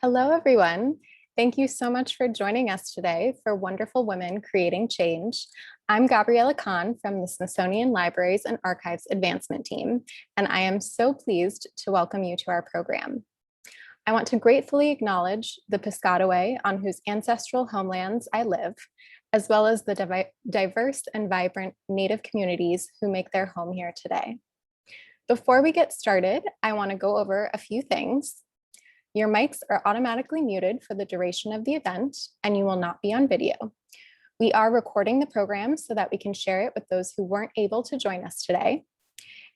Hello, everyone. Thank you so much for joining us today for Wonderful Women Creating Change. I'm Gabriella Kahn from the Smithsonian Libraries and Archives Advancement Team, and I am so pleased to welcome you to our program. I want to gratefully acknowledge the Piscataway on whose ancestral homelands I live, as well as the diverse and vibrant Native communities who make their home here today. Before we get started, I want to go over a few things. Your mics are automatically muted for the duration of the event, and you will not be on video. We are recording the program so that we can share it with those who weren't able to join us today.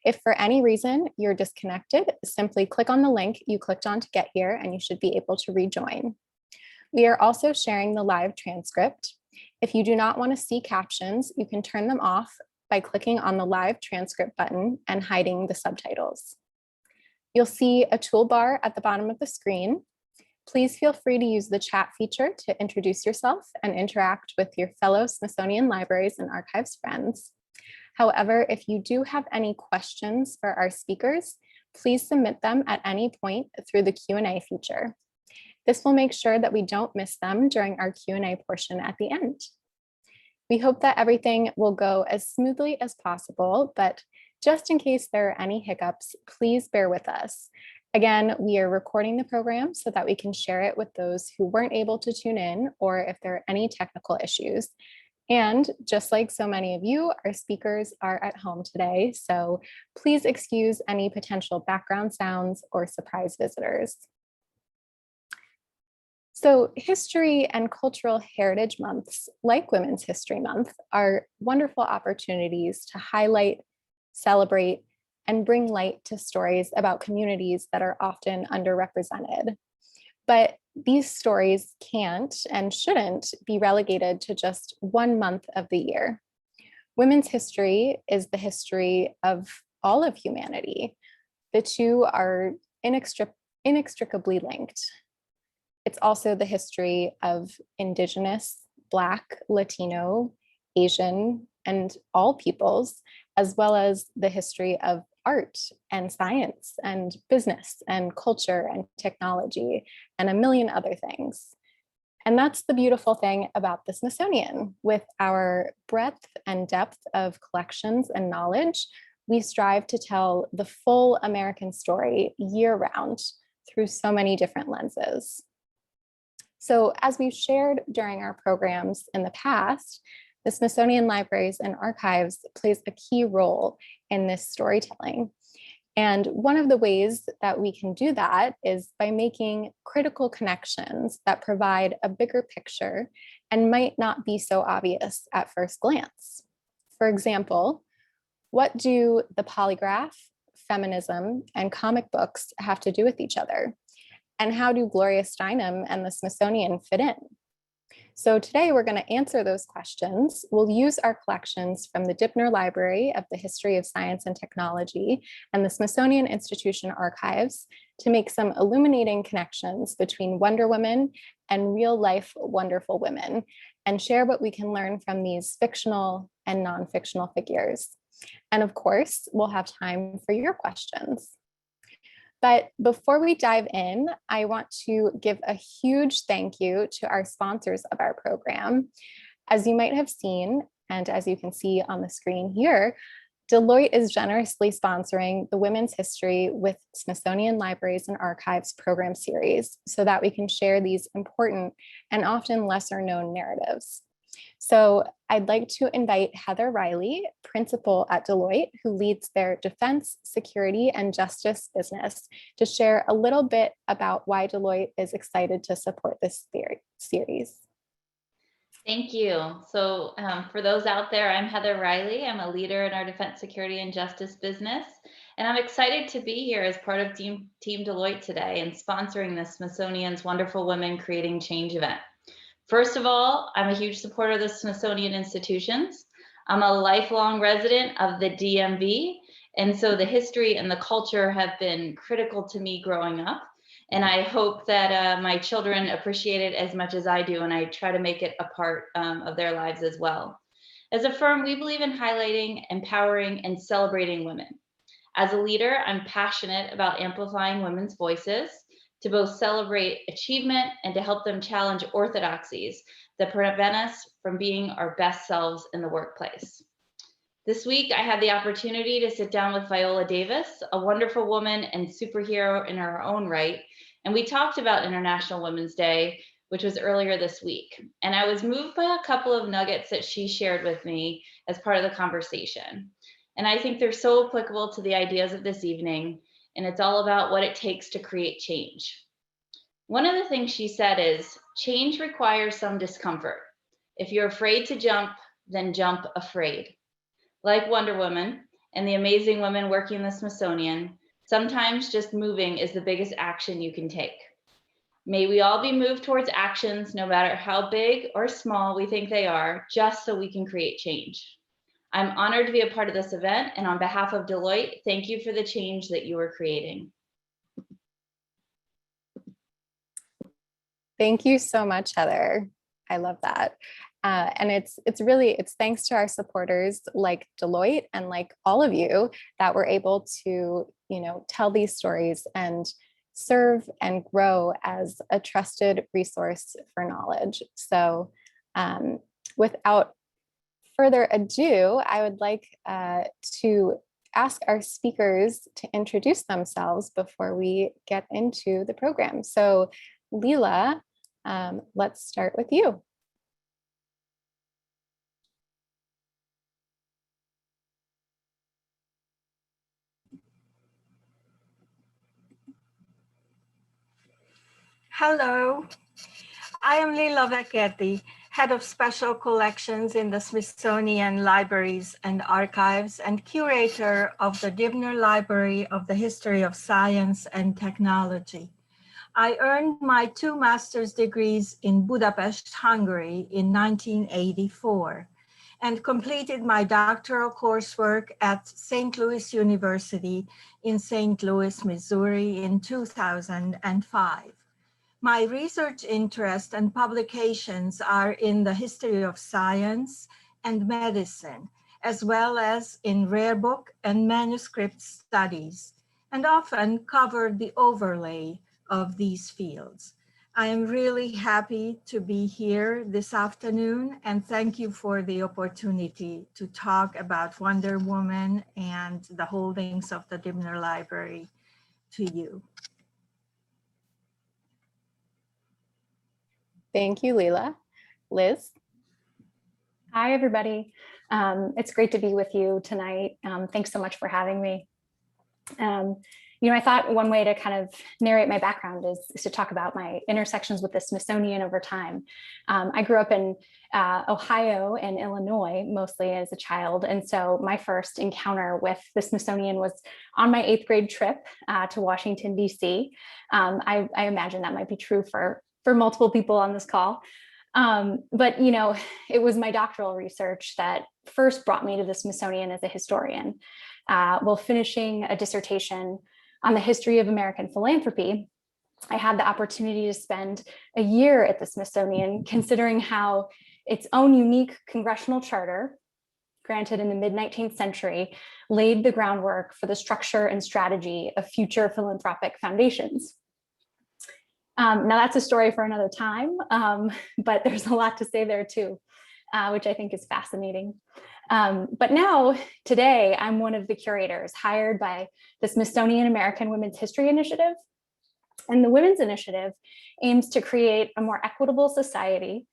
If for any reason you're disconnected, simply click on the link you clicked on to get here and you should be able to rejoin. We are also sharing the live transcript. If you do not want to see captions, you can turn them off by clicking on the live transcript button and hiding the subtitles. You'll see a toolbar at the bottom of the screen. Please feel free to use the chat feature to introduce yourself and interact with your fellow Smithsonian Libraries and Archives friends. However, if you do have any questions for our speakers, please submit them at any point through the Q&A feature. This will make sure that we don't miss them during our Q&A portion at the end. We hope that everything will go as smoothly as possible, but just in case there are any hiccups, please bear with us. Again, we are recording the program so that we can share it with those who weren't able to tune in or if there are any technical issues. And just like so many of you, our speakers are at home today, so please excuse any potential background sounds or surprise visitors. So History and Cultural Heritage Months, like Women's History Month, are wonderful opportunities to highlight, celebrate, and bring light to stories about communities that are often underrepresented. But these stories can't and shouldn't be relegated to just 1 month of the year. Women's history is the history of all of humanity. The two are inextricably linked. It's also the history of Indigenous, Black, Latino, Asian, and all peoples, as well as the history of art and science and business and culture and technology and a million other things. And that's the beautiful thing about the Smithsonian. With our breadth and depth of collections and knowledge, we strive to tell the full American story year-round through so many different lenses. So as we've shared during our programs in the past, the Smithsonian Libraries and Archives plays a key role in this storytelling. And one of the ways that we can do that is by making critical connections that provide a bigger picture and might not be so obvious at first glance. For example, what do the polygraph, feminism, and comic books have to do with each other? And how do Gloria Steinem and the Smithsonian fit in? So today we're going to answer those questions. We'll use our collections from the Dipner Library of the History of Science and Technology and the Smithsonian Institution Archives to make some illuminating connections between Wonder Women and real-life wonderful women, and share what we can learn from these fictional and non-fictional figures. And of course, we'll have time for your questions. But before we dive in, I want to give a huge thank you to our sponsors of our program. As you might have seen, and as you can see on the screen here, Deloitte is generously sponsoring the Women's History with Smithsonian Libraries and Archives program series so that we can share these important and often lesser known narratives. So I'd like to invite Heather Reilly, principal at Deloitte, who leads their defense, security, and justice business, to share a little bit about why Deloitte is excited to support this series. Thank you. So for those out there, I'm Heather Reilly. I'm a leader in our defense, security, and justice business. And I'm excited to be here as part of Team Deloitte today and sponsoring the Smithsonian's Wonderful Women Creating Change event. First of all, I'm a huge supporter of the Smithsonian institutions. I'm a lifelong resident of the DMV, and so the history and the culture have been critical to me growing up. And I hope that my children appreciate it as much as I do, and I try to make it a part of their lives as well. As a firm, we believe in highlighting, empowering, and celebrating women. As a leader, I'm passionate about amplifying women's voices to both celebrate achievement and to help them challenge orthodoxies that prevent us from being our best selves in the workplace. This week, I had the opportunity to sit down with Viola Davis, a wonderful woman and superhero in her own right, and we talked about International Women's Day, which was earlier this week. And I was moved by a couple of nuggets that she shared with me as part of the conversation. And I think they're so applicable to the ideas of this evening, and it's all about what it takes to create change. One of the things she said is, change requires some discomfort. If you're afraid to jump, then jump afraid. Like Wonder Woman and the amazing women working in the Smithsonian, sometimes just moving is the biggest action you can take. May we all be moved towards actions, no matter how big or small we think they are, just so we can create change. I'm honored to be a part of this event, and on behalf of Deloitte, thank you for the change that you are creating. Thank you so much, Heather. I love that. And it's thanks to our supporters like Deloitte and like all of you that we're able to, tell these stories and serve and grow as a trusted resource for knowledge. So without further ado, I would like to ask our speakers to introduce themselves before we get into the program. So Leela, let's start with you. Hello, I am Lilla Vekerdy, Head of Special Collections in the Smithsonian Libraries and Archives and Curator of the Dibner Library of the History of Science and Technology. I earned my 2 master's degrees in Budapest, Hungary in 1984 and completed my doctoral coursework at St. Louis University in St. Louis, Missouri in 2005. My research interest and publications are in the history of science and medicine, as well as in rare book and manuscript studies, and often cover the overlay of these fields. I am really happy to be here this afternoon, and thank you for the opportunity to talk about Wonder Woman and the holdings of the Dibner Library to you. Thank you, Leela. Liz? Hi, everybody. It's great to be with you tonight. Thanks so much for having me. I thought one way to kind of narrate my background is to talk about my intersections with the Smithsonian over time. I grew up in Ohio and Illinois, mostly as a child. And so my first encounter with the Smithsonian was on my 8th grade trip to Washington, DC. I imagine that might be true for multiple people on this call. But it was my doctoral research that first brought me to the Smithsonian as a historian. While finishing a dissertation on the history of American philanthropy, I had the opportunity to spend a year at the Smithsonian considering how its own unique congressional charter, granted in the mid-19th century, laid the groundwork for the structure and strategy of future philanthropic foundations. Now that's a story for another time, but there's a lot to say there too, which I think is fascinating. But now, today, I'm one of the curators hired by the Smithsonian American Women's History Initiative. And the Women's Initiative aims to create a more equitable society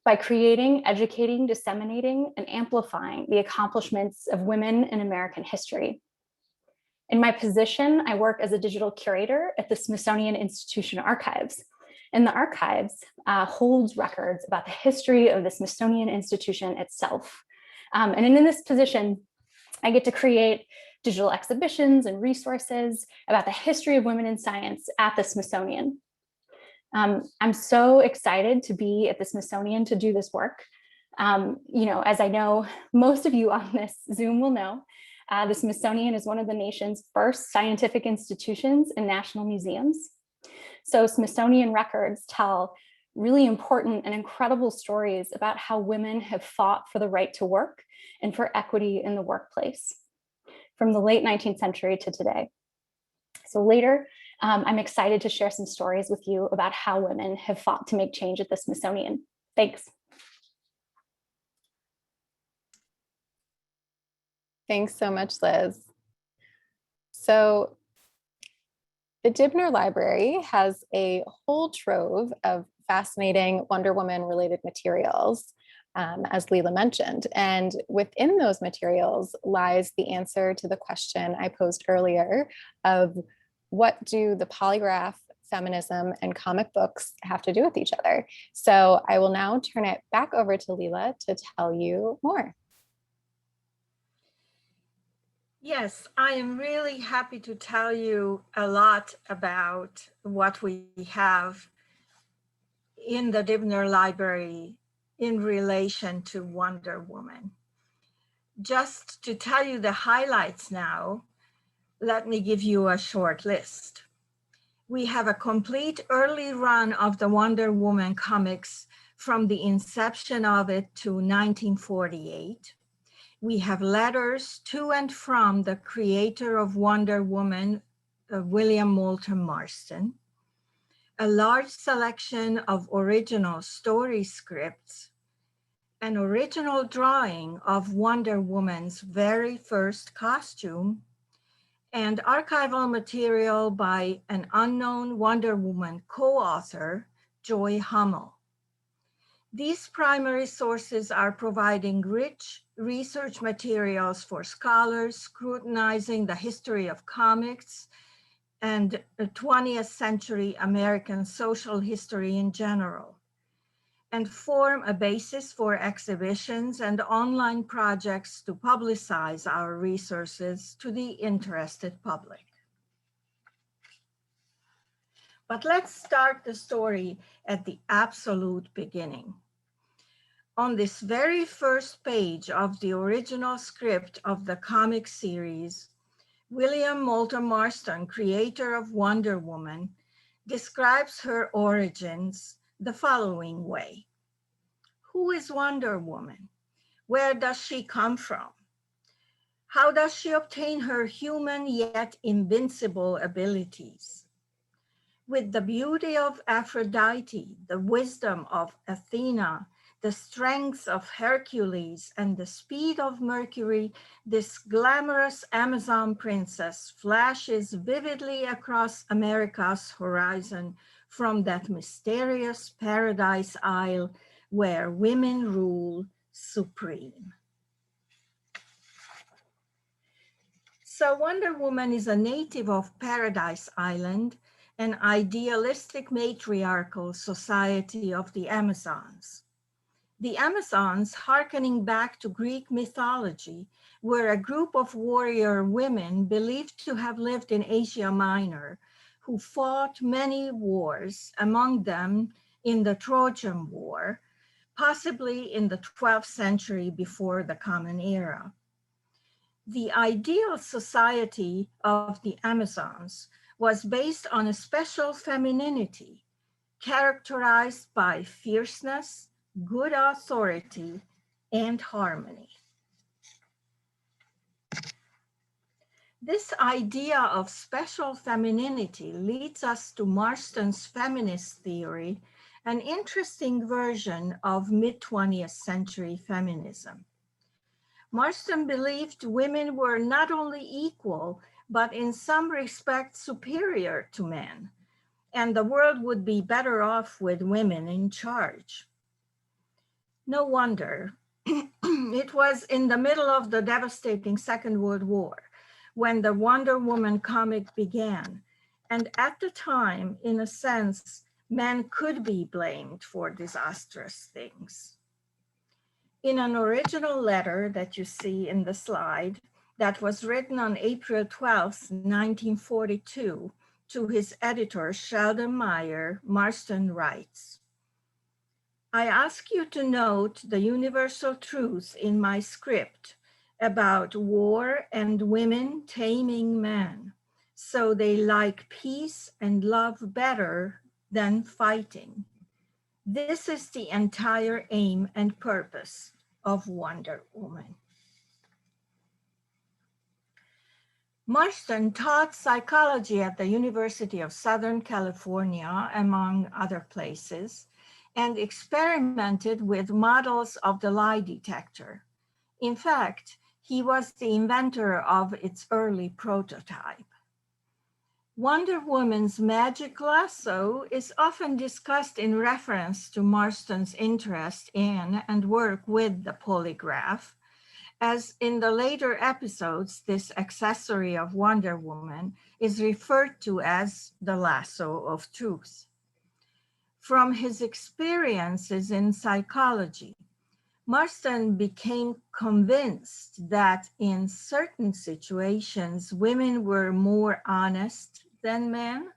by creating, educating, disseminating, and amplifying the accomplishments of women in American history. In my position, I work as a digital curator at the Smithsonian Institution Archives. And the archives holds records about the history of the Smithsonian Institution itself. And in this position, I get to create digital exhibitions and resources about the history of women in science at the Smithsonian. I'm so excited to be at the Smithsonian to do this work. As I know, most of you on this Zoom will know, the Smithsonian is one of the nation's first scientific institutions and national museums. So Smithsonian records tell really important and incredible stories about how women have fought for the right to work and for equity in the workplace from the late 19th century to today. So later, I'm excited to share some stories with you about how women have fought to make change at the Smithsonian. Thanks. Thanks so much, Liz. So the Dibner Library has a whole trove of fascinating Wonder Woman related materials, as Leela mentioned. And within those materials lies the answer to the question I posed earlier of what do the polygraph, feminism, and comic books have to do with each other? So I will now turn it back over to Leela to tell you more. Yes, I am really happy to tell you a lot about what we have in the Dibner Library in relation to Wonder Woman. Just to tell you the highlights now, let me give you a short list. We have a complete early run of the Wonder Woman comics from the inception of it to 1948. We have letters to and from the creator of Wonder Woman, William Moulton Marston, a large selection of original story scripts, an original drawing of Wonder Woman's very first costume, and archival material by an unknown Wonder Woman co-author, Joy Hummel. These primary sources are providing rich research materials for scholars scrutinizing the history of comics and 20th century American social history in general, and form a basis for exhibitions and online projects to publicize our resources to the interested public. But let's start the story at the absolute beginning. On this very first page of the original script of the comic series, William Moulton Marston, creator of Wonder Woman, describes her origins the following way. Who is Wonder Woman? Where does she come from? How does she obtain her human yet invincible abilities? With the beauty of Aphrodite, the wisdom of Athena, the strength of Hercules, and the speed of Mercury, this glamorous Amazon princess flashes vividly across America's horizon from that mysterious paradise isle where women rule supreme. So Wonder Woman is a native of Paradise Island, an idealistic matriarchal society of the Amazons. The Amazons, hearkening back to Greek mythology, were a group of warrior women believed to have lived in Asia Minor, who fought many wars, among them in the Trojan War, possibly in the 12th century before the Common Era. The ideal society of the Amazons was based on a special femininity, characterized by fierceness, good authority, and harmony. This idea of special femininity leads us to Marston's feminist theory, an interesting version of mid-20th century feminism. Marston believed women were not only equal, but in some respects superior to men, and the world would be better off with women in charge. No wonder. It was in the middle of the devastating Second World War when the Wonder Woman comic began. And at the time, in a sense, men could be blamed for disastrous things. In an original letter that you see in the slide that was written on April 12, 1942, to his editor, Sheldon Meyer, Marston writes, I ask you to note the universal truth in my script about war and women taming men, so they like peace and love better than fighting. This is the entire aim and purpose of Wonder Woman. Marston taught psychology at the University of Southern California, among other places, and experimented with models of the lie detector. In fact, he was the inventor of its early prototype. Wonder Woman's magic lasso is often discussed in reference to Marston's interest in and work with the polygraph, as in the later episodes, this accessory of Wonder Woman is referred to as the lasso of truth. From his experiences in psychology, Marston became convinced that in certain situations, women were more honest than men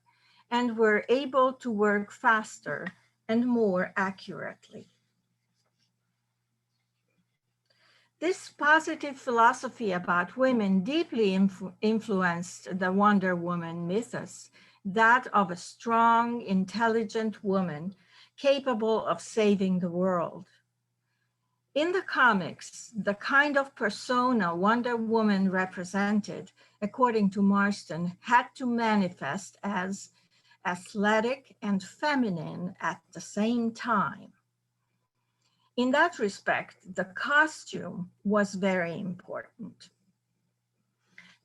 and were able to work faster and more accurately. This positive philosophy about women deeply influenced the Wonder Woman mythos, that of a strong, intelligent woman capable of saving the world. In the comics, the kind of persona Wonder Woman represented, according to Marston, had to manifest as athletic and feminine at the same time. In that respect, the costume was very important.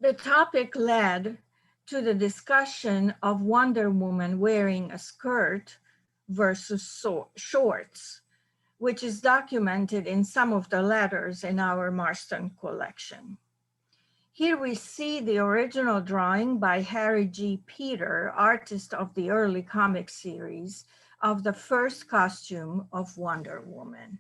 The topic led to the discussion of Wonder Woman wearing a skirt versus shorts, which is documented in some of the letters in our Marston collection. Here we see the original drawing by Harry G. Peter, artist of the early comic series, of the first costume of Wonder Woman.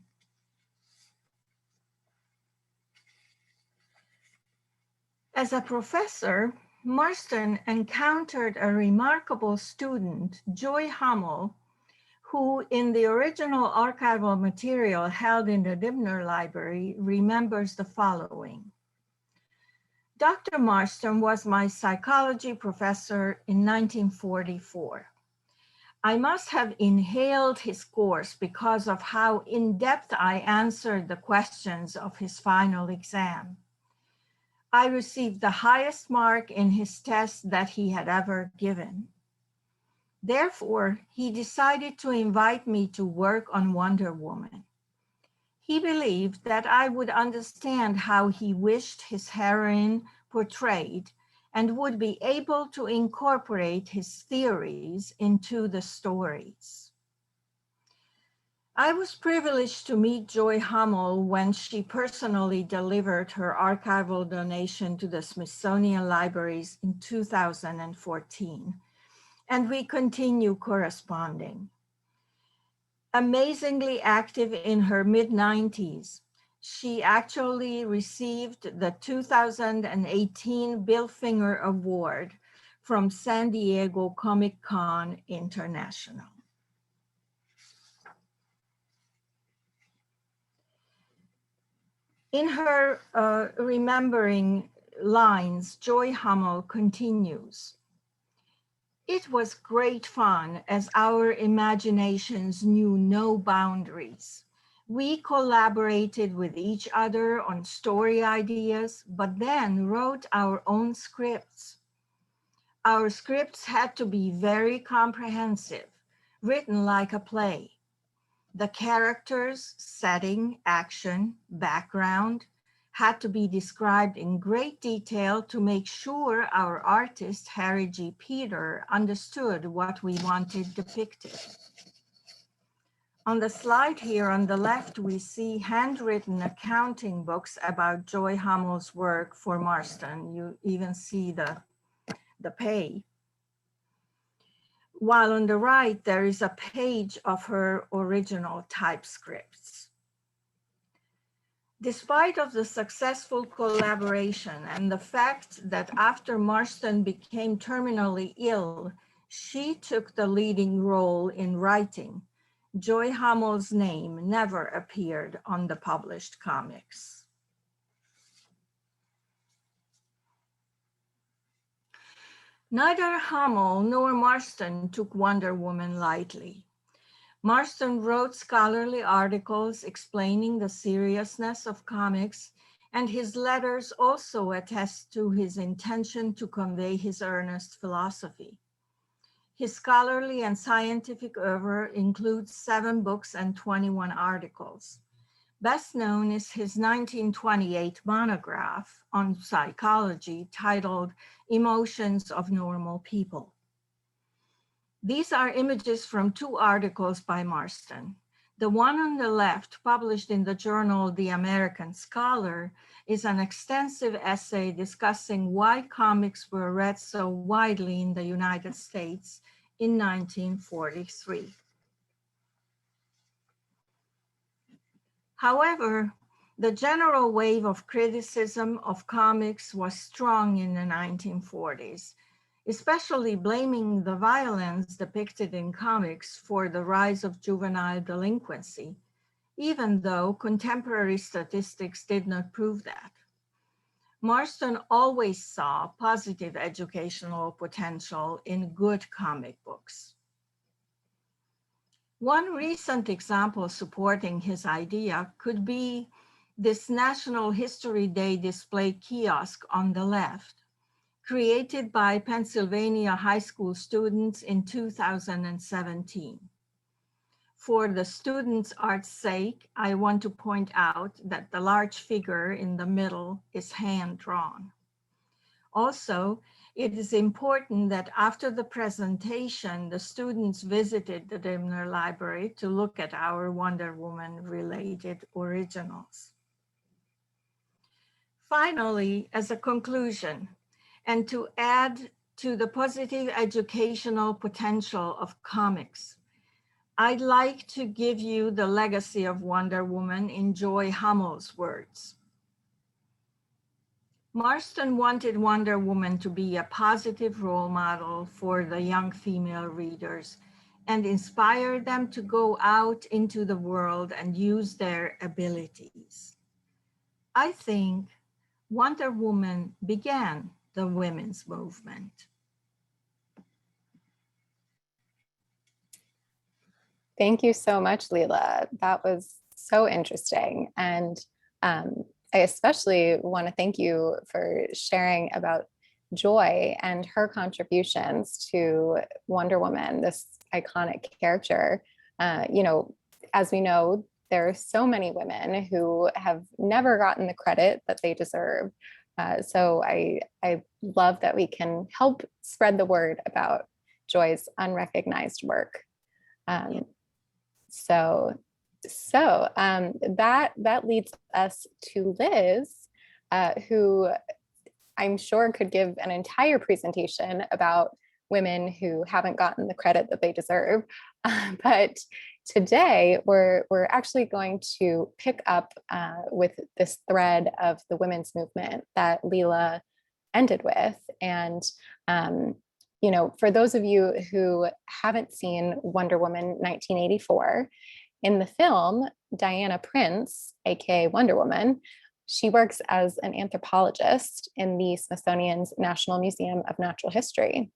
As a professor, Marston encountered a remarkable student, Joy Hummel, who in the original archival material held in the Dibner Library remembers the following. Dr. Marston was my psychology professor in 1944. I must have inhaled his course because of how in-depth I answered the questions of his final exam. I received the highest mark in his test that he had ever given. Therefore, he decided to invite me to work on Wonder Woman. He believed that I would understand how he wished his heroine portrayed and would be able to incorporate his theories into the stories. I was privileged to meet Joy Hummel when she personally delivered her archival donation to the Smithsonian Libraries in 2014, and we continue corresponding. Amazingly active in her mid-90s, she actually received the 2018 Bill Finger Award from San Diego Comic-Con International. In her remembering lines, Joy Hummel continues, "It was great fun as our imaginations knew no boundaries. We collaborated with each other on story ideas, but then wrote our own scripts. Our scripts had to be very comprehensive, written like a play. The characters, setting, action, background had to be described in great detail to make sure our artist, Harry G. Peter, understood what we wanted depicted." On the slide here on the left, we see handwritten accounting books about Joy Hummel's work for Marston. You even see the pay. While on the right, there is a page of her original typescripts. Despite of the successful collaboration and the fact that after Marston became terminally ill, she took the leading role in writing, Joy Hummel's name never appeared on the published comics. Neither Hummel nor Marston took Wonder Woman lightly. Marston wrote scholarly articles explaining the seriousness of comics and his letters also attest to his intention to convey his earnest philosophy. His scholarly and scientific oeuvre includes 7 books and 21 articles. Best known is his 1928 monograph on psychology titled Emotions of Normal People. These are images from 2 articles by Marston. The one on the left, published in the journal The American Scholar, is an extensive essay discussing why comics were read so widely in the United States in 1943. However, the general wave of criticism of comics was strong in the 1940s, especially blaming the violence depicted in comics for the rise of juvenile delinquency, even though contemporary statistics did not prove that. Marston always saw positive educational potential in good comic books. One recent example supporting his idea could be this National History Day display kiosk on the left, created by Pennsylvania high school students in 2017. For the students' art's sake, I want to point out that the large figure in the middle is hand-drawn. Also, it is important that after the presentation, the students visited the Dimner Library to look at our Wonder Woman-related originals. Finally, as a conclusion, and to add to the positive educational potential of comics, I'd like to give you the legacy of Wonder Woman in Joy Hummel's words. Marston wanted Wonder Woman to be a positive role model for the young female readers and inspire them to go out into the world and use their abilities. I think Wonder Woman began the women's movement. Thank you so much, Leela. That was so interesting. And I especially want to thank you for sharing about Joy and her contributions to Wonder Woman, this iconic character. You know, as we know, there are so many women who have never gotten the credit that they deserve. So I love that we can help spread the word about Joy's unrecognized work. That leads us to Liz, who I'm sure could give an entire presentation about women who haven't gotten the credit that they deserve. But today we're actually going to pick up with this thread of the women's movement that Leela ended with. And you know, for those of you who haven't seen Wonder Woman 1984, in the film, Diana Prince, aka Wonder Woman, she works as an anthropologist in the Smithsonian's National Museum of Natural History.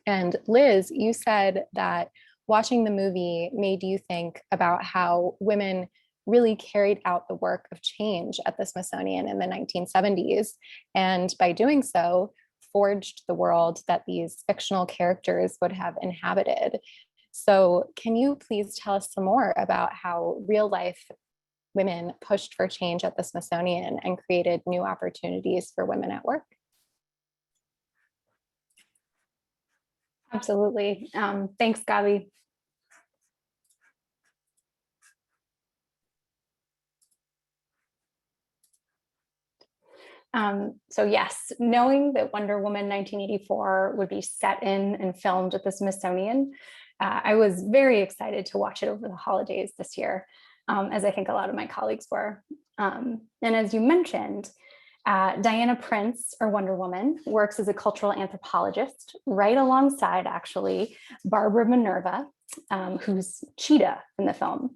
And Liz, you said that watching the movie made you think about how women really carried out the work of change at the Smithsonian in the 1970s. And by doing so, forged the world that these fictional characters would have inhabited. So can you please tell us some more about how real life women pushed for change at the Smithsonian and created new opportunities for women at work? Absolutely. Thanks, Gabi. So yes, knowing that Wonder Woman 1984 would be set in and filmed at the Smithsonian, I was very excited to watch it over the holidays this year, as I think a lot of my colleagues were. And as you mentioned, Diana Prince, or Wonder Woman, works as a cultural anthropologist right alongside, actually, Barbara Minerva, who's Cheetah in the film.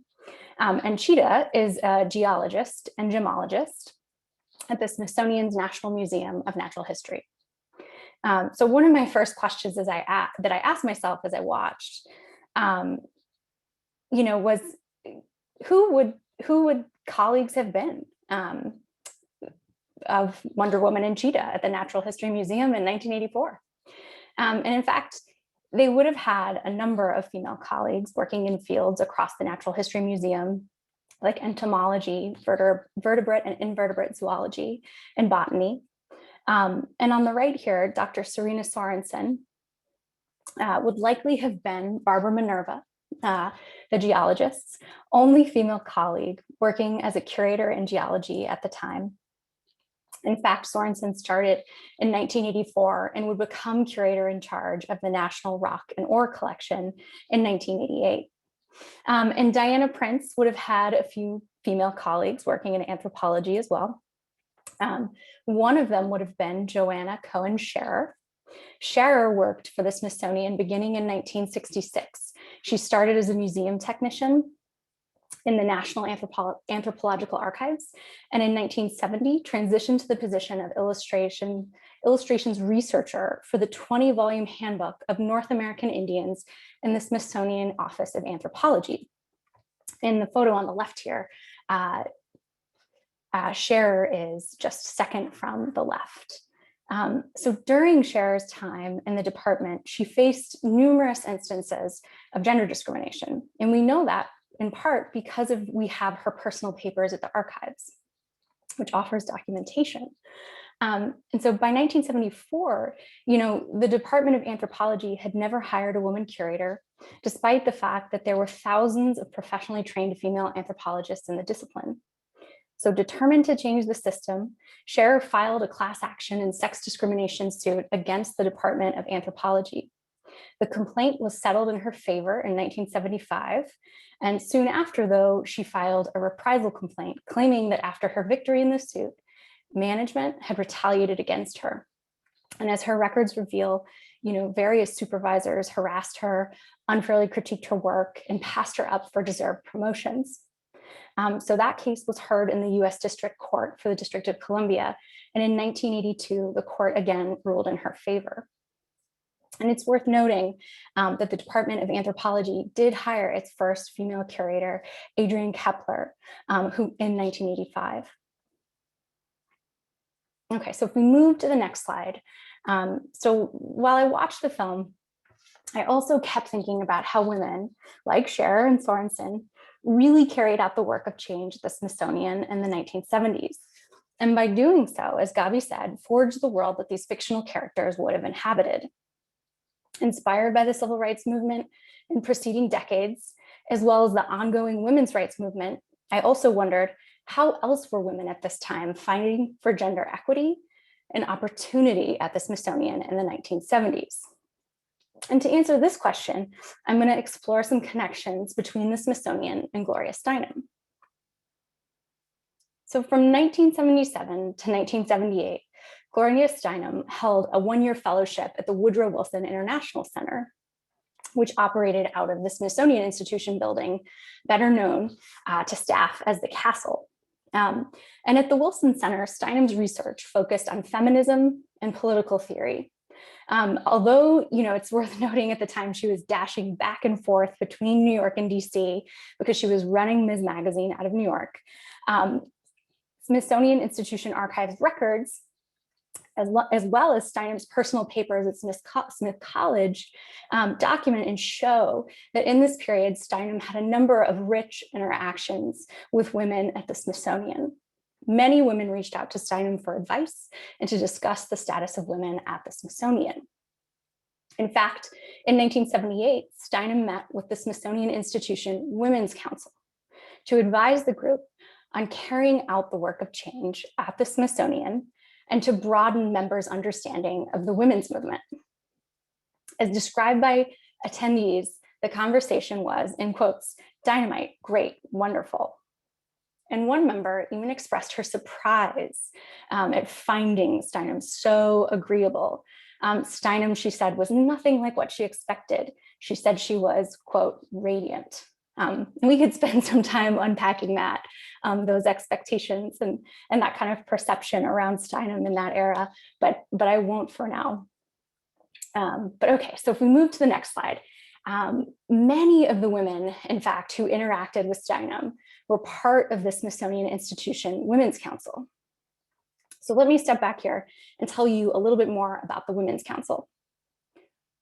And Cheetah is a geologist and gemologist at the Smithsonian's National Museum of Natural History. So one of my first questions that I asked myself as I watched, you know, was who would colleagues have been? of Wonder Woman and Cheetah at the Natural History Museum in 1984. And in fact, they would have had a number of female colleagues working in fields across the Natural History Museum, like entomology, vertebrate and invertebrate zoology, and botany. And on the right here, Dr. Serena Sorensen would likely have been Barbara Minerva, the geologist's only female colleague working as a curator in geology at the time. In fact, Sorensen started in 1984 and would become curator in charge of the National Rock and Ore Collection in 1988. And Diana Prince would have had a few female colleagues working in anthropology as well. One of them would have been Joanna Cohen Scherer. Scherer worked for the Smithsonian beginning in 1966. She started as a museum technician in the National Anthropological Archives, and in 1970 transitioned to the position of illustrations researcher for the 20-volume handbook of North American Indians in the Smithsonian Office of Anthropology. In the photo on the left here, Scherer is just second from the left. So during Scherer's time in the department, she faced numerous instances of gender discrimination. And we know that in part because we have her personal papers at the archives, which offers documentation. And so by 1974, the Department of Anthropology had never hired a woman curator, despite the fact that there were thousands of professionally trained female anthropologists in the discipline. So determined to change the system, Scherer filed a class action and sex discrimination suit against the Department of Anthropology. The complaint was settled in her favor in 1975. And soon after, though, she filed a reprisal complaint claiming that after her victory in the suit, management had retaliated against her. And as her records reveal, various supervisors harassed her, unfairly critiqued her work, and passed her up for deserved promotions. So that case was heard in the US District Court for the District of Columbia. And in 1982, the court again ruled in her favor. And it's worth noting that the Department of Anthropology did hire its first female curator, Adrienne Kepler, who in 1985. Okay, so if we move to the next slide. So while I watched the film, I also kept thinking about how women like Scherer and Sorensen really carried out the work of change at the Smithsonian in the 1970s. And by doing so, as Gabi said, forged the world that these fictional characters would have inhabited. Inspired by the civil rights movement in preceding decades, as well as the ongoing women's rights movement, I also wondered how else were women at this time fighting for gender equity and opportunity at the Smithsonian in the 1970s. And to answer this question, I'm going to explore some connections between the Smithsonian and Gloria Steinem. So from 1977 to 1978, Gloria Steinem held a one-year fellowship at the Woodrow Wilson International Center, which operated out of the Smithsonian Institution building, better known to staff as the Castle. And at the Wilson Center, Steinem's research focused on feminism and political theory. Although, it's worth noting at the time she was dashing back and forth between New York and DC because she was running Ms. Magazine out of New York. Smithsonian Institution archives records, as well as Steinem's personal papers at Smith College, document and show that in this period, Steinem had a number of rich interactions with women at the Smithsonian. Many women reached out to Steinem for advice and to discuss the status of women at the Smithsonian. In fact, in 1978, Steinem met with the Smithsonian Institution Women's Council to advise the group on carrying out the work of change at the Smithsonian and to broaden members' understanding of the women's movement. As described by attendees, the conversation was, in quotes, dynamite, great, wonderful. And one member even expressed her surprise at finding Steinem so agreeable. Steinem, she said, was nothing like what she expected. She said she was, quote, radiant. And we could spend some time unpacking that, those expectations and that kind of perception around Steinem in that era, but I won't for now. But okay, so if we move to the next slide, many of the women, in fact, who interacted with Steinem were part of the Smithsonian Institution Women's Council. So let me step back here and tell you a little bit more about the Women's Council.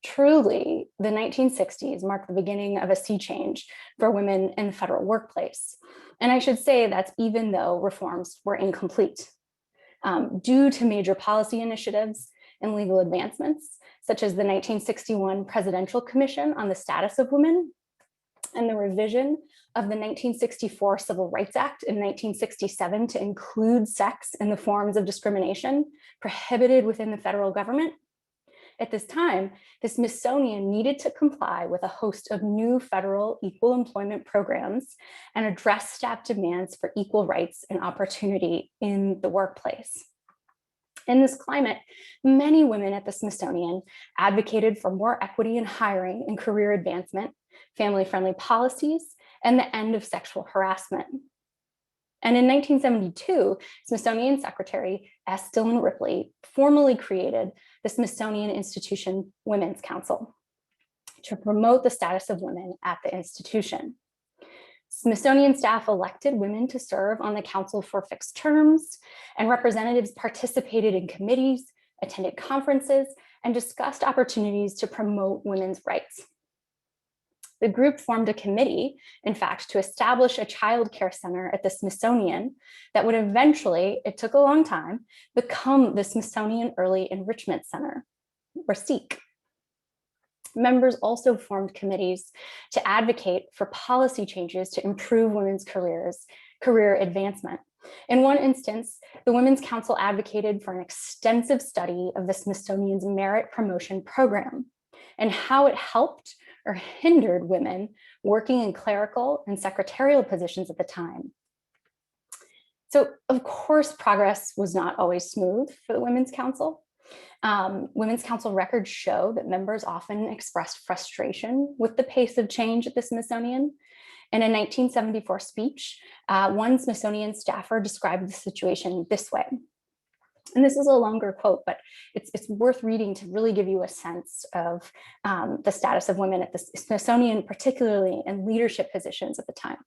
Truly, the 1960s marked the beginning of a sea change for women in the federal workplace. And I should say that's even though reforms were incomplete. Due to major policy initiatives and legal advancements, such as the 1961 Presidential Commission on the Status of Women and the revision of the 1964 Civil Rights Act in 1967 to include sex in the forms of discrimination prohibited within the federal government. At this time, the Smithsonian needed to comply with a host of new federal equal employment programs and address staff demands for equal rights and opportunity in the workplace. In this climate, many women at the Smithsonian advocated for more equity in hiring and career advancement, family-friendly policies, and the end of sexual harassment. And in 1972, Smithsonian Secretary S. Dillon Ripley formally created the Smithsonian Institution Women's Council to promote the status of women at the institution. Smithsonian staff elected women to serve on the council for fixed terms, and representatives participated in committees, attended conferences, and discussed opportunities to promote women's rights. The group formed a committee, in fact, to establish a child care center at the Smithsonian that would eventually, it took a long time, become the Smithsonian Early Enrichment Center, or SEEK. Members also formed committees to advocate for policy changes to improve women's career advancement. In one instance, the Women's Council advocated for an extensive study of the Smithsonian's merit promotion program and how it helped or hindered women working in clerical and secretarial positions at the time. So, of course, progress was not always smooth for the Women's Council. Women's Council records show that members often expressed frustration with the pace of change at the Smithsonian. In a 1974 speech, one Smithsonian staffer described the situation this way. And this is a longer quote, but it's worth reading to really give you a sense of the status of women at the Smithsonian, particularly in leadership positions at the time.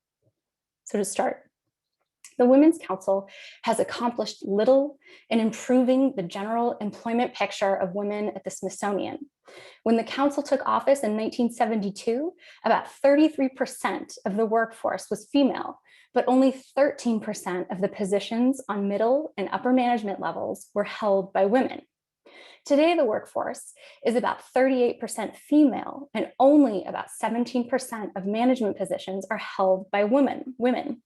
So to start, the Women's Council has accomplished little in improving the general employment picture of women at the Smithsonian. When the council took office in 1972, about 33% of the workforce was female, but only 13% of the positions on middle and upper management levels were held by women. Today, the workforce is about 38% female, and only about 17% of management positions are held by women.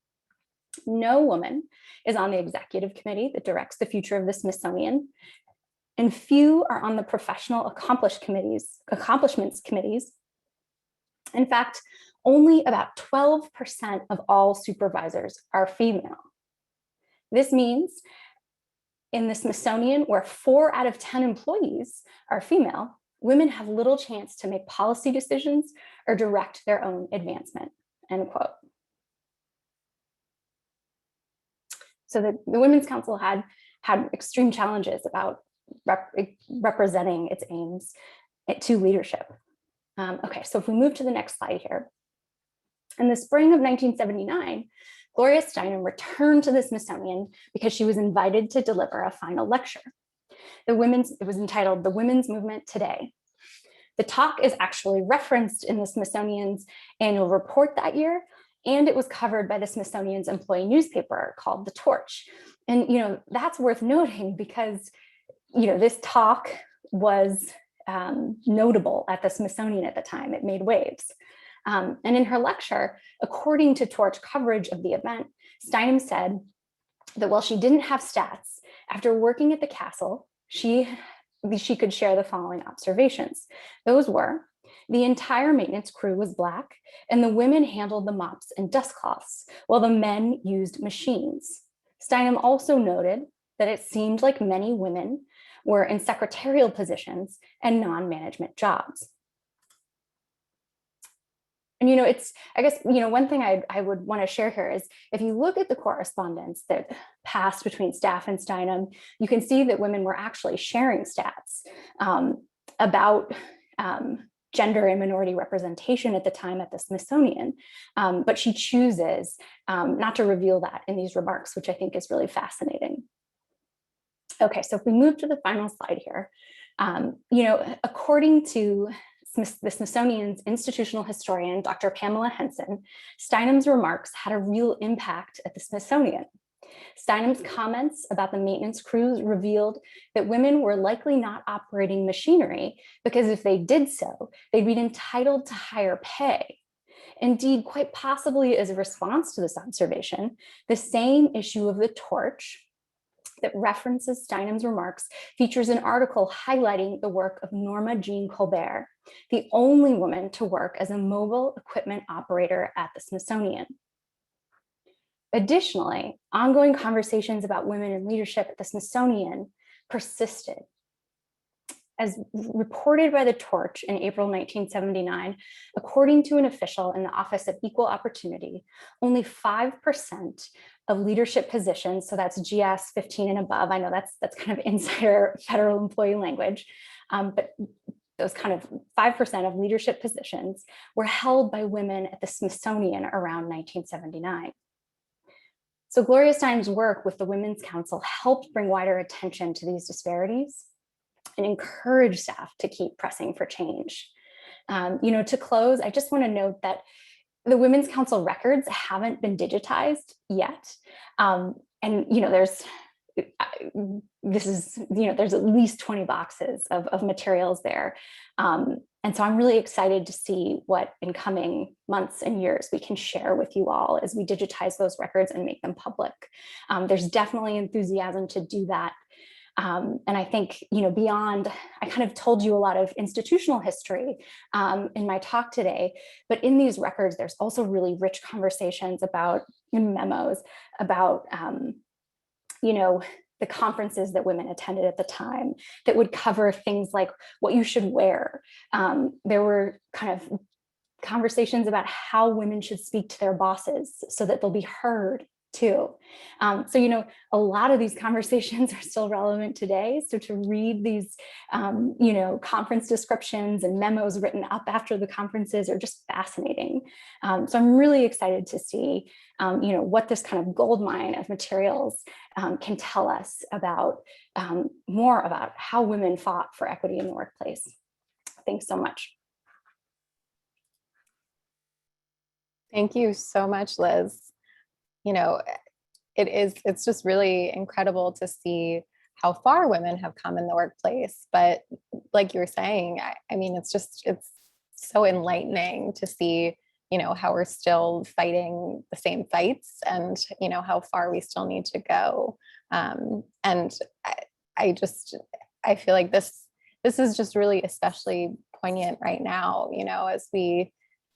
No woman is on the executive committee that directs the future of the Smithsonian, and few are on the professional accomplishments committees. In fact, only about 12% of all supervisors are female. This means in the Smithsonian, where 4 out of 10 employees are female, women have little chance to make policy decisions or direct their own advancement, end quote. So the Women's Council had extreme challenges about representing its aims to leadership. Okay, so if we move to the next slide here. In the spring of 1979, Gloria Steinem returned to the Smithsonian because she was invited to deliver a final lecture. It was entitled "The Women's Movement Today." The talk is actually referenced in the Smithsonian's annual report that year, and it was covered by the Smithsonian's employee newspaper called The Torch. And that's worth noting because this talk was notable at the Smithsonian at the time. It made waves. And in her lecture, according to Torch coverage of the event, Steinem said that while she didn't have stats, after working at the castle, she could share the following observations. Those were: the entire maintenance crew was Black, and the women handled the mops and dust cloths, while the men used machines. Steinem also noted that it seemed like many women were in secretarial positions and non-management jobs. And one thing I would want to share here is, if you look at the correspondence that passed between staff and Steinem, you can see that women were actually sharing stats about gender and minority representation at the time at the Smithsonian, but she chooses not to reveal that in these remarks, which I think is really fascinating. Okay, so if we move to the final slide here, according to the Smithsonian's institutional historian, Dr. Pamela Henson, Steinem's remarks had a real impact at the Smithsonian. Steinem's comments about the maintenance crews revealed that women were likely not operating machinery because if they did so, they'd be entitled to higher pay. Indeed, quite possibly as a response to this observation, the same issue of the torch that references Steinem's remarks features an article highlighting the work of Norma Jean Colbert, the only woman to work as a mobile equipment operator at the Smithsonian. Additionally, ongoing conversations about women in leadership at the Smithsonian persisted. As reported by The Torch in April 1979, according to an official in the Office of Equal Opportunity, only 5% of leadership positions, so that's GS 15 and above, I know that's kind of insider federal employee language, but those kind of 5% of leadership positions were held by women at the Smithsonian around 1979. So Gloria Steinem's work with the Women's Council helped bring wider attention to these disparities and encourage staff to keep pressing for change. To close, I just want to note that the Women's Council records haven't been digitized yet. There's at least 20 boxes of materials there. And so I'm really excited to see what in coming months and years we can share with you all as we digitize those records and make them public. There's definitely enthusiasm to do that. And I think, beyond, I kind of told you a lot of institutional history in my talk today, but in these records, there's also really rich conversations about memos, about, the conferences that women attended at the time that would cover things like what you should wear. There were kind of conversations about how women should speak to their bosses so that they'll be heard too. So a lot of these conversations are still relevant today. So to read these, conference descriptions and memos written up after the conferences are just fascinating. So I'm really excited to see, what this kind of goldmine of materials can tell us about more about how women fought for equity in the workplace. Thanks so much. Thank you so much, Liz. It's just really incredible to see how far women have come in the workplace. But like you were saying, I mean, it's so enlightening to see, how we're still fighting the same fights and, how far we still need to go. And I feel like this is just really especially poignant right now, as we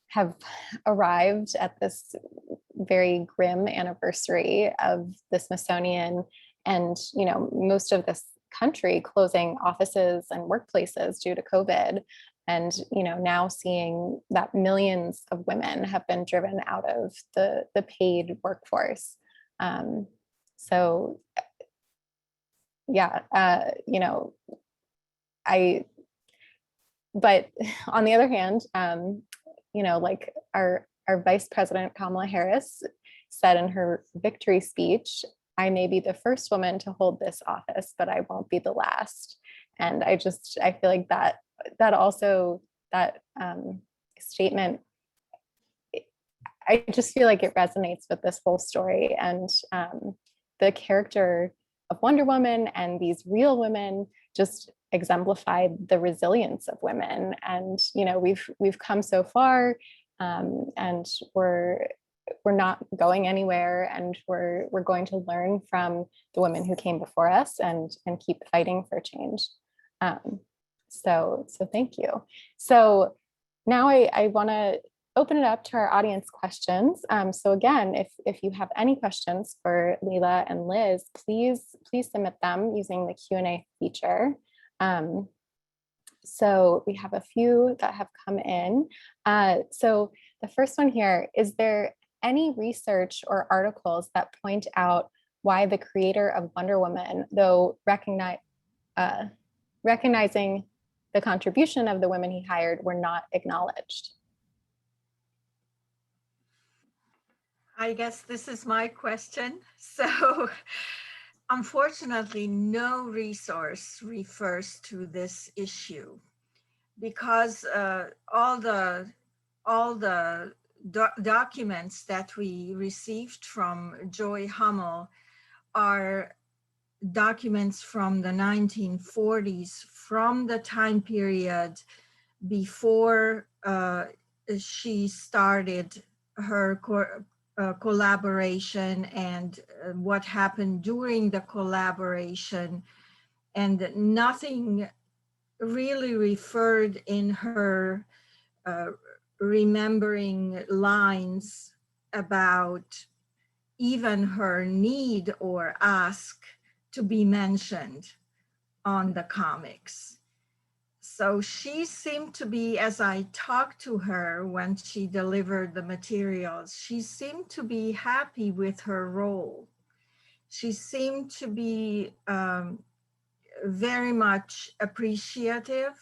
have arrived at this very grim anniversary of the Smithsonian and, most of this country closing offices and workplaces due to COVID. And, now seeing that millions of women have been driven out of the paid workforce. But on the other hand, like our Vice President Kamala Harris said in her victory speech, I may be the first woman to hold this office, but I won't be the last. And I feel like that statement, I just feel like it resonates with this whole story and the character of Wonder Woman and these real women just exemplified the resilience of women. And, we've come so far. And we're not going anywhere, and we're going to learn from the women who came before us and keep fighting for change. So thank you. So now I want to open it up to our audience questions. So again, if you have any questions for Leela and Liz, please submit them using the Q&A feature. So we have a few that have come in. So the first one here, is there any research or articles that point out why the creator of Wonder Woman, though recognizing the contribution of the women he hired, were not acknowledged? I guess this is my question. So Unfortunately, no resource refers to this issue because all the documents that we received from Joy Hummel are documents from the 1940s, from the time period before she started her collaboration and what happened during the collaboration, and nothing really referred in her remembering lines about even her need or ask to be mentioned on the comics. So she seemed to be, as I talked to her when she delivered the materials, she seemed to be happy with her role. She seemed to be very much appreciative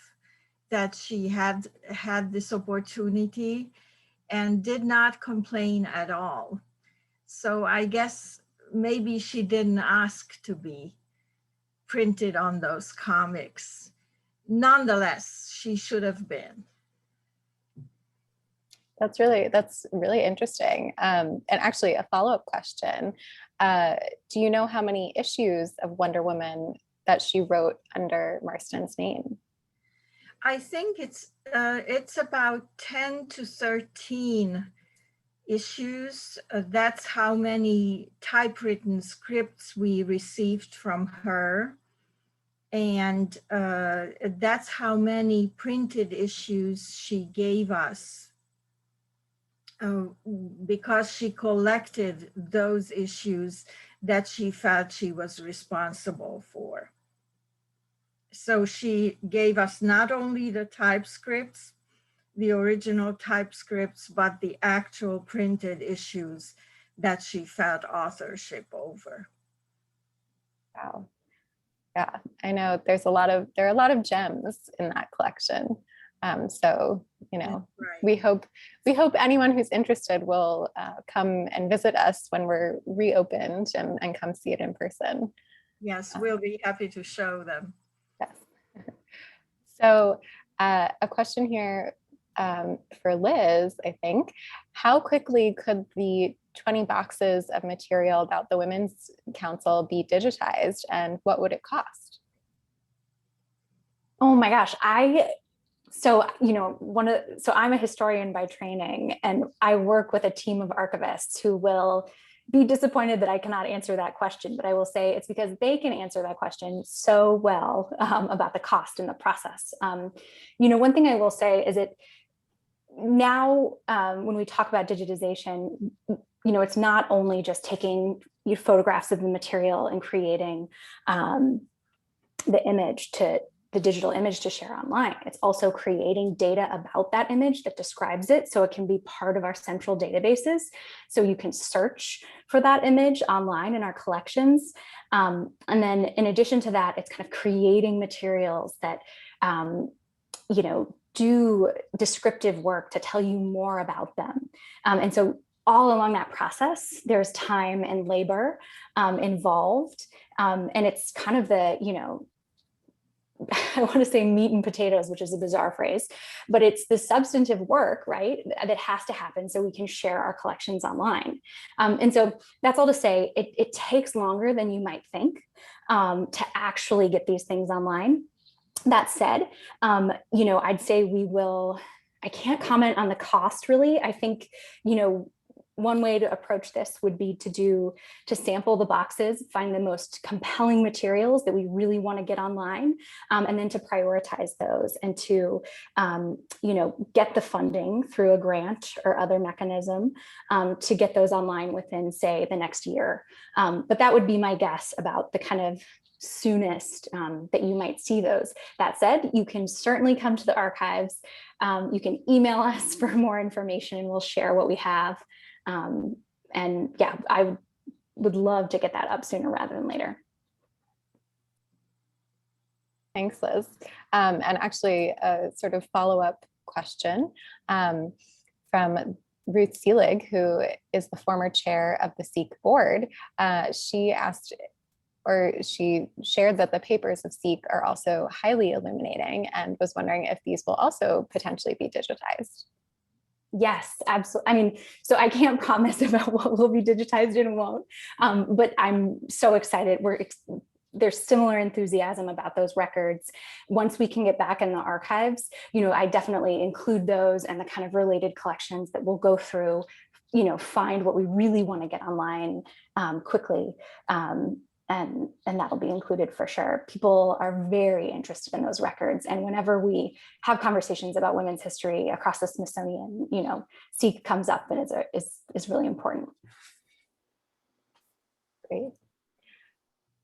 that she had this opportunity and did not complain at all. So I guess maybe she didn't ask to be printed on those comics. Nonetheless, she should have been. That's really interesting. And actually a follow-up question. Do you know how many issues of Wonder Woman that she wrote under Marston's name? I think it's about 10 to 13 issues. That's how many typewritten scripts we received from her. And that's how many printed issues she gave us. Because she collected those issues that she felt she was responsible for. So she gave us not only the typescripts, the original typescripts, but the actual printed issues that she felt authorship over. Wow. Yeah, I know there are a lot of gems in that collection. So, right. we hope anyone who's interested will come and visit us when we're reopened and come see it in person. Yes, we'll be happy to show them. Yes. So a question here for Liz, I think. How quickly could the 20 boxes of material about the Women's Council be digitized, and what would it cost? Oh my gosh, so I'm a historian by training, and I work with a team of archivists who will be disappointed that I cannot answer that question, but I will say it's because they can answer that question so well about the cost and the process. One thing I will say is that now when we talk about digitization, it's not only just taking photographs of the material and creating the digital image to share online. It's also creating data about that image that describes it so it can be part of our central databases. So you can search for that image online in our collections. And then in addition to that, it's kind of creating materials that, do descriptive work to tell you more about them. And so all along that process, there's time and labor involved. And it's kind of the, I want to say meat and potatoes, which is a bizarre phrase, but it's the substantive work, right, that has to happen so we can share our collections online. And so that's all to say, it takes longer than you might think to actually get these things online. That said, I'd say I can't comment on the cost really. I think, one way to approach this would be to sample the boxes, find the most compelling materials that we really want to get online, and then to prioritize those and to, get the funding through a grant or other mechanism to get those online within, say, the next year. But that would be my guess about the kind of soonest that you might see those. That said, you can certainly come to the archives. You can email us for more information and we'll share what we have. And yeah, I would love to get that up sooner rather than later. Thanks, Liz. And actually a sort of follow-up question from Ruth Seelig, who is the former chair of the SEEK board. She asked or she shared that the papers of Seek are also highly illuminating and was wondering if these will also potentially be digitized. Yes, absolutely. I mean, so I can't promise about what will be digitized and won't, but I'm so excited. There's similar enthusiasm about those records. Once we can get back in the archives, I definitely include those and the kind of related collections that we'll go through, find what we really want to get online quickly. And that'll be included for sure. People are very interested in those records. And whenever we have conversations about women's history across the Smithsonian, Seek comes up and is really important. Great.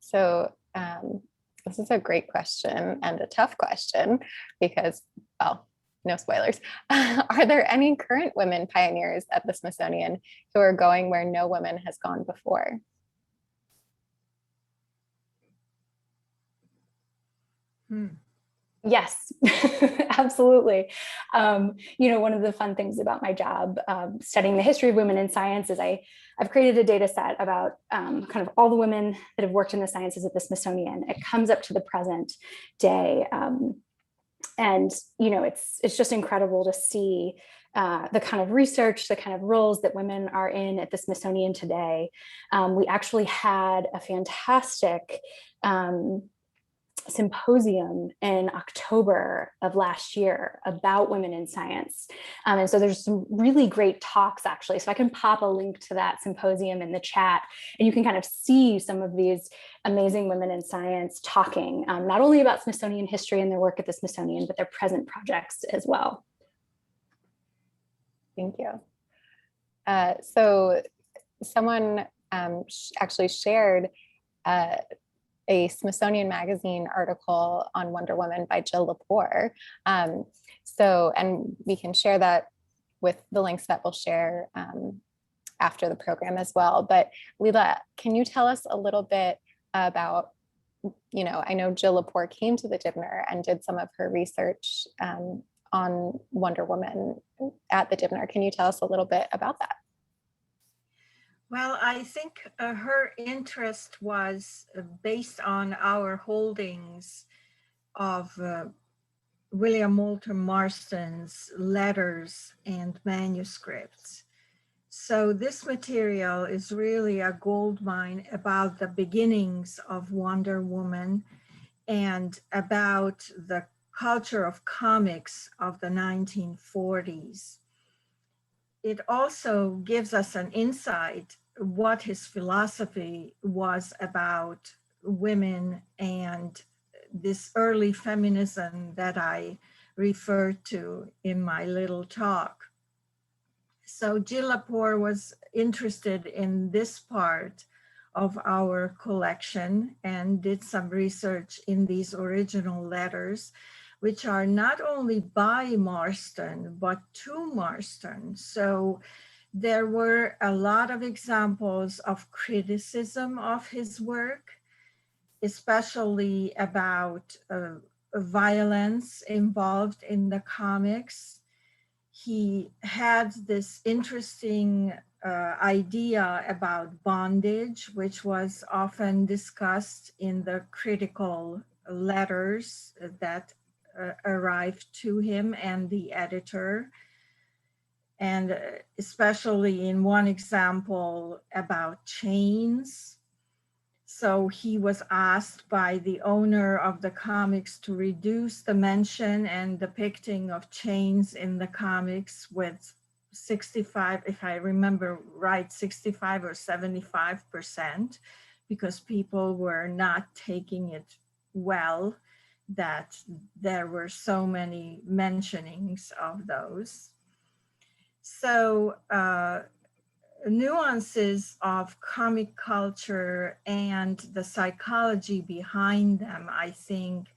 So this is a great question and a tough question because, well, no spoilers. Are there any current women pioneers at the Smithsonian who are going where no woman has gone before? Yes, absolutely. One of the fun things about my job studying the history of women in science is I've created a data set about kind of all the women that have worked in the sciences at the Smithsonian. It comes up to the present day. And it's just incredible to see the kind of research, the kind of roles that women are in at the Smithsonian today. We actually had a fantastic symposium in October of last year about women in science. And so there's some really great talks actually. So I can pop a link to that symposium in the chat and you can kind of see some of these amazing women in science talking, not only about Smithsonian history and their work at the Smithsonian, but their present projects as well. Thank you. So someone actually shared a Smithsonian Magazine article on Wonder Woman by Jill Lepore. And we can share that with the links that we'll share after the program as well. But Leela, can you tell us a little bit about, I know Jill Lepore came to the Dibner and did some of her research on Wonder Woman at the Dibner. Can you tell us a little bit about that? Well, I think her interest was based on our holdings of William Moulton Marston's letters and manuscripts. So this material is really a goldmine about the beginnings of Wonder Woman and about the culture of comics of the 1940s. It also gives us an insight what his philosophy was about women and this early feminism that I referred to in my little talk. So Jill Lepore was interested in this part of our collection and did some research in these original letters, which are not only by Marston, but to Marston. So there were a lot of examples of criticism of his work, especially about violence involved in the comics. He had this interesting idea about bondage, which was often discussed in the critical letters that arrived to him and the editor. And especially in one example about chains. So he was asked by the owner of the comics to reduce the mention and depicting of chains in the comics with 65, if I remember right, 65 or 75%, because people were not taking it well, that there were so many mentionings of those. So nuances of comic culture and the psychology behind them, I think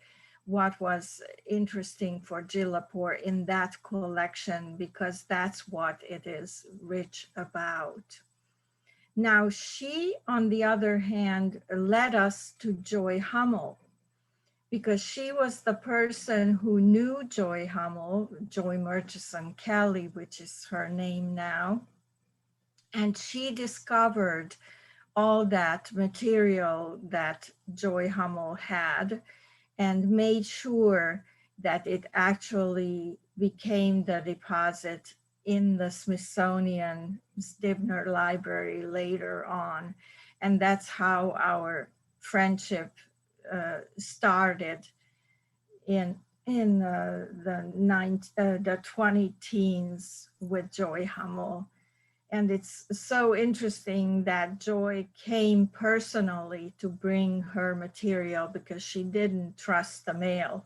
what was interesting for Jill Lepore in that collection, because that's what it is rich about. Now she, on the other hand, led us to Joy Hummel, because she was the person who knew Joy Hummel, Joy Murchison Kelly, which is her name now. And she discovered all that material that Joy Hummel had and made sure that it actually became the deposit in the Smithsonian Scribner Library later on. And that's how our friendship started in the 20 teens with Joy Hummel. And it's so interesting that Joy came personally to bring her material because she didn't trust the mail.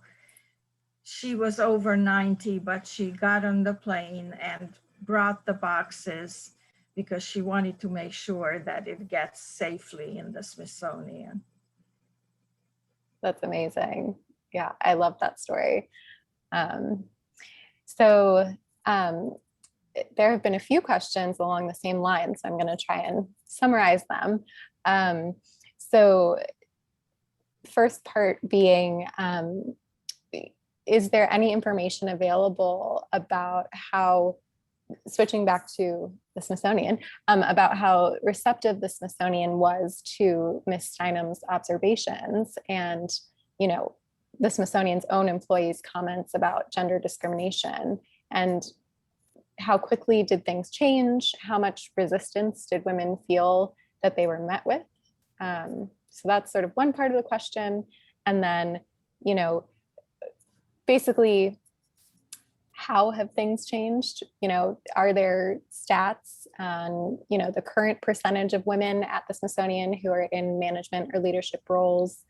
She was over 90, but she got on the plane and brought the boxes because she wanted to make sure that it gets safely in the Smithsonian. That's amazing. Yeah, I love that story. So there have been a few questions along the same lines. So I'm going to try and summarize them. So first part being, is there any information available about how, switching back to the Smithsonian, about how receptive the Smithsonian was to Miss Steinem's observations and, you know, the Smithsonian's own employees' comments about gender discrimination, and how quickly did things change? How much resistance did women feel that they were met with? So that's sort of one part of the question. And then, you know, basically, how have things changed? You know, are there stats on, you know, the current percentage of women at the Smithsonian who are in management or leadership roles?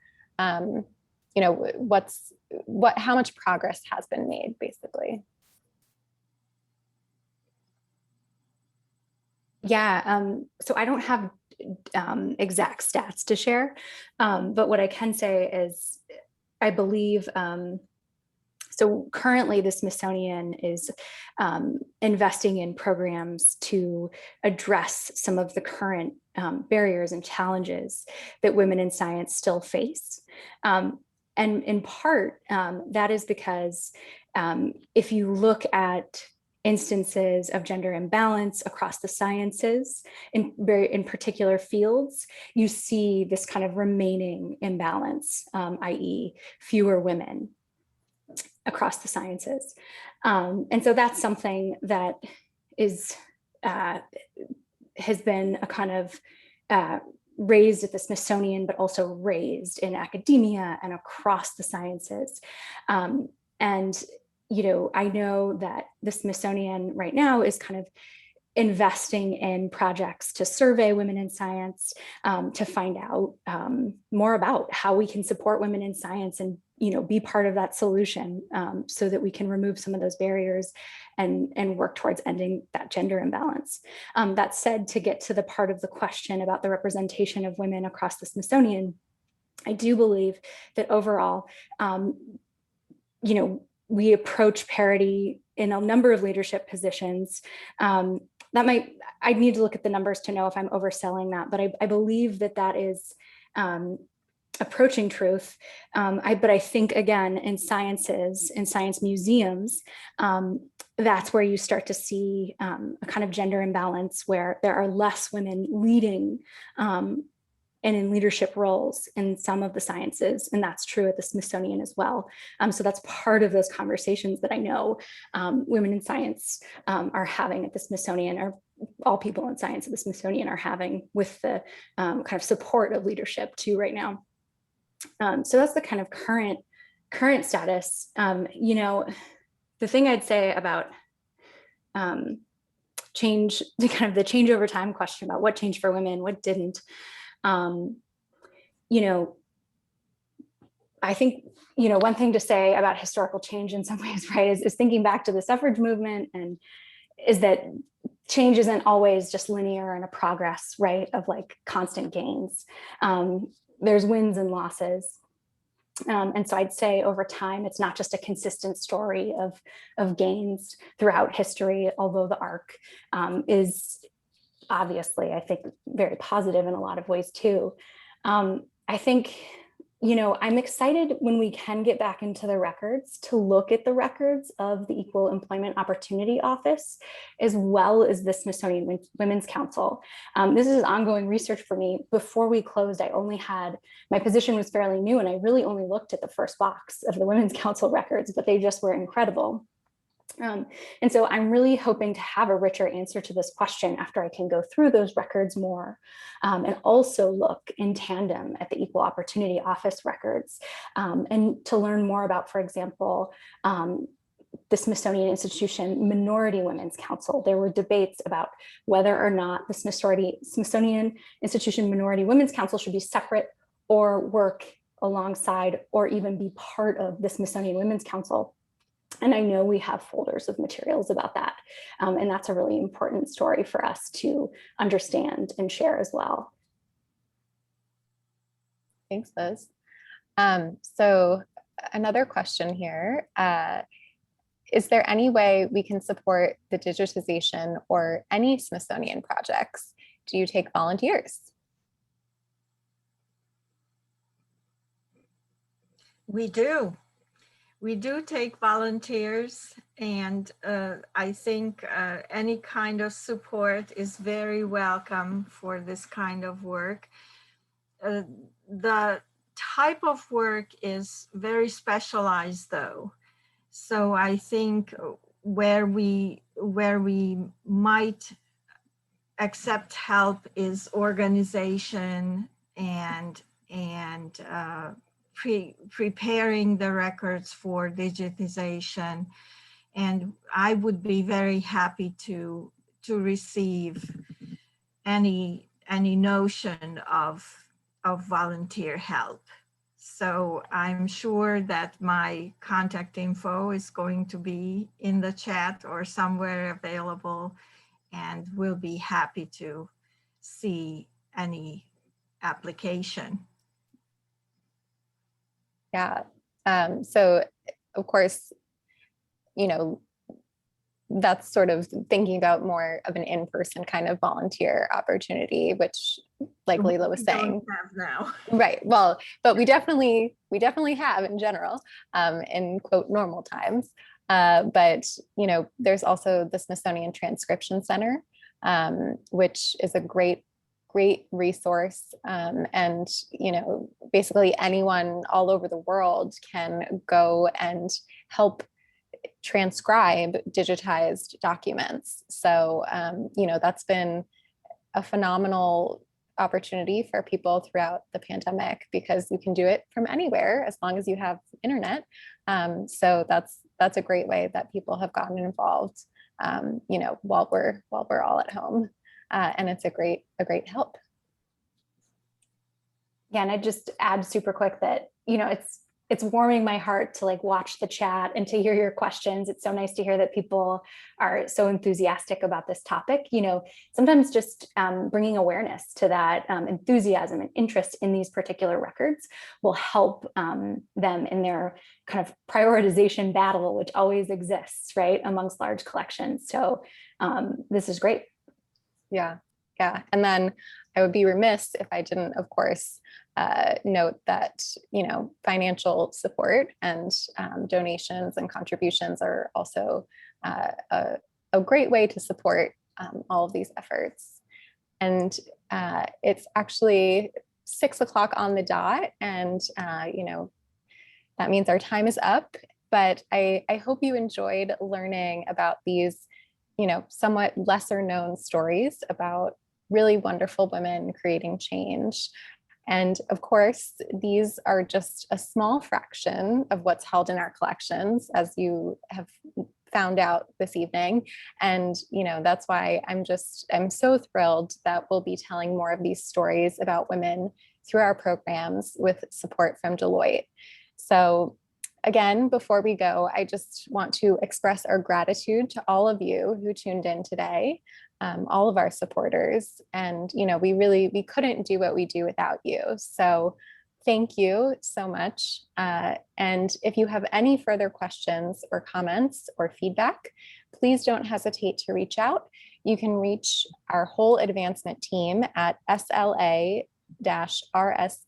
You know, how much progress has been made, basically? Yeah, so I don't have exact stats to share, but what I can say is I believe, so currently the Smithsonian is investing in programs to address some of the current barriers and challenges that women in science still face. And in part, that is because if you look at instances of gender imbalance across the sciences in particular fields, you see this kind of remaining imbalance, i.e. fewer women across the sciences. And so that's something that is has been a kind of raised at the Smithsonian, but also raised in academia and across the sciences. And you know, I know that the Smithsonian right now is kind of investing in projects to survey women in science, to find out more about how we can support women in science and, you know, be part of that solution, so that we can remove some of those barriers and work towards ending that gender imbalance. That said, to get to the part of the question about the representation of women across the Smithsonian, I do believe that overall, you know, we approach parity in a number of leadership positions. I'd need to look at the numbers to know if I'm overselling that, but I believe that that is approaching truth. But I think, again, in sciences, in science museums, that's where you start to see a kind of gender imbalance where there are less women leading and in leadership roles in some of the sciences. And that's true at the Smithsonian as well. So that's part of those conversations that I know women in science are having at the Smithsonian, or all people in science at the Smithsonian are having with the kind of support of leadership too right now. So that's the kind of current status. You know, the thing I'd say about change, the kind of the change over time question about what changed for women, what didn't. You know, I think, you know, one thing to say about historical change in some ways, right, is thinking back to the suffrage movement, and is that change isn't always just linear and a progress, right, of like constant gains. There's wins and losses. And so I'd say over time, it's not just a consistent story of gains throughout history, although the arc is obviously, I think, very positive in a lot of ways too. I think I'm excited when we can get back into the records to look at the records of the Equal Employment Opportunity Office, as well as the Smithsonian Women's Council. This is ongoing research for me. Before we closed, my position was fairly new, and I really only looked at the first box of the Women's Council records, but they just were incredible. And so I'm really hoping to have a richer answer to this question after I can go through those records more, and also look in tandem at the Equal Opportunity Office records, and to learn more about, for example, the Smithsonian Institution Minority Women's Council. There were debates about whether or not the Smithsonian Institution Minority Women's Council should be separate or work alongside or even be part of the Smithsonian Women's Council. And I know we have folders of materials about that. And that's a really important story for us to understand and share as well. Thanks, Liz. So another question here. Is there any way we can support the digitization or any Smithsonian projects? Do you take volunteers? We do. We do take volunteers, and I think any kind of support is very welcome for this kind of work. The type of work is very specialized though. So I think where we might accept help is organization and preparing the records for digitization. And I would be very happy to receive any notion of volunteer help. So I'm sure that my contact info is going to be in the chat or somewhere available, and we'll be happy to see any application. Yeah. So of course, that's sort of thinking about more of an in-person kind of volunteer opportunity, which like Leela was saying. Have now. Right. Well, but we definitely have in general, in quote normal times. But there's also the Smithsonian Transcription Center, which is a great resource. And, basically anyone all over the world can go and help transcribe digitized documents. So, that's been a phenomenal opportunity for people throughout the pandemic, because you can do it from anywhere as long as you have internet. So that's a great way that people have gotten involved, while we're all at home. And it's a great help. Yeah, and I just add super quick that, it's warming my heart to watch the chat and to hear your questions. It's so nice to hear that people are so enthusiastic about this topic. Sometimes just bringing awareness to that enthusiasm and interest in these particular records will help them in their kind of prioritization battle, which always exists, right, amongst large collections. So this is great. Yeah. And then I would be remiss if I didn't, of course, note that, financial support and donations and contributions are also a great way to support all of these efforts. And it's actually 6 o'clock on the dot, and that means our time is up. But I hope you enjoyed learning about these, somewhat lesser known stories about really wonderful women creating change. And of course, these are just a small fraction of what's held in our collections, as you have found out this evening. And, that's why I'm so thrilled that we'll be telling more of these stories about women through our programs with support from Deloitte. So again, before we go, I just want to express our gratitude to all of you who tuned in today, all of our supporters. And, we couldn't do what we do without you. So thank you so much. And if you have any further questions or comments or feedback, please don't hesitate to reach out. You can reach our whole advancement team at sla.org/advancement. rsvp@si.edu.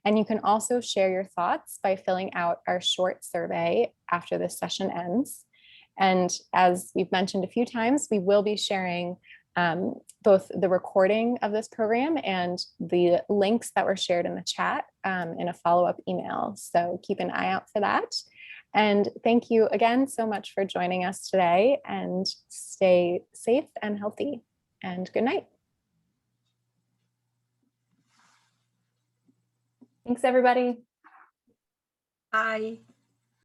And you can also share your thoughts by filling out our short survey after this session ends. And as we've mentioned a few times, we will be sharing both the recording of this program and the links that were shared in the chat in a follow-up email. So keep an eye out for that. And thank you again so much for joining us today, and stay safe and healthy, and good night. Thanks, everybody. Bye.